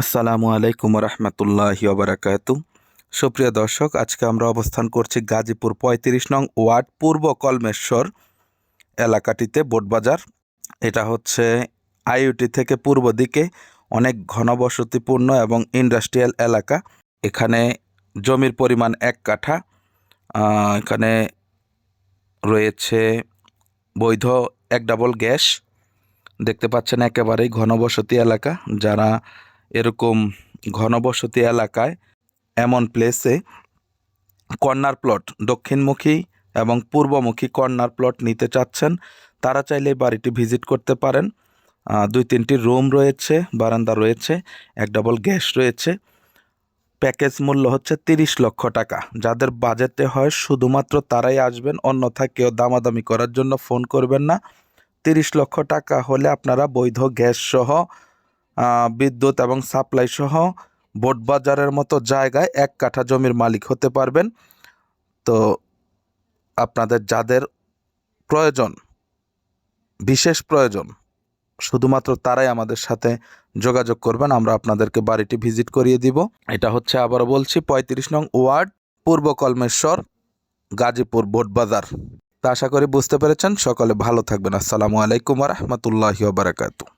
আসসালামু আলাইকুম রহমতুল্লাহি ওবারাকাতু। সুপ্রিয় দর্শক, আজকে আমরা অবস্থান করছি গাজীপুর ৩৫ নং ওয়ার্ড পূর্ব কলমেশ্বর এলাকাটিতে বোটবাজার। এটা হচ্ছে আইইউটি থেকে পূর্ব দিকে অনেক ঘনবসতিপূর্ণ এবং ইন্ডাস্ট্রিয়াল এলাকা। এখানে জমির পরিমাণ ১ কাঠা। এখানে রয়েছে বৈধ ১ ডাবল গ্যাস। দেখতে পাচ্ছেন একেবারেই ঘনবসতি এলাকা। যারা এরকম ঘনবসতি এলাকায় এমন প্লেসে কর্নার প্লট, দক্ষিণমুখী এবং পূর্বমুখী কর্নার প্লট নিতে চাচ্ছেন, তারা চাইলে বাড়িটি ভিজিট করতে পারেন। ২-৩টি রুম রয়েছে, বারান্দা রয়েছে, ১ ডাবল গ্যাস রয়েছে। প্যাকেজ মূল্য হচ্ছে ৩০ লক্ষ টাকা। যাদের বাজেটে হয় শুধুমাত্র তারাই আসবেন, অন্যথায় কেউ দামাদামি করার জন্য ফোন করবেন না। ৩০ লক্ষ টাকা হলে আপনারা বৈধ গ্যাস সহ বিদ্যুৎ এবং সাপ্লাই সহ বোটবাজারের মতো জায়গায় ১ কাঠা জমির মালিক হতে পারবেন। তো আপনাদের যাদের প্রয়োজন, বিশেষ প্রয়োজন, শুধুমাত্র তারাই আমাদের সাথে যোগাযোগ করবেন। আমরা আপনাদেরকে বাড়িটি ভিজিট করিয়ে দিব। এটা হচ্ছে, আবারও বলছি, ৩৫ নং ওয়ার্ড পূর্ব কলমেশ্বর, গাজীপুর বোটবাজার। তা আশা করি বুঝতে পেরেছেন। সকলে ভালো থাকবেন। আসসালামু আলাইকুম রহমতুল্লাহি ওয়া বারাকাতুহু।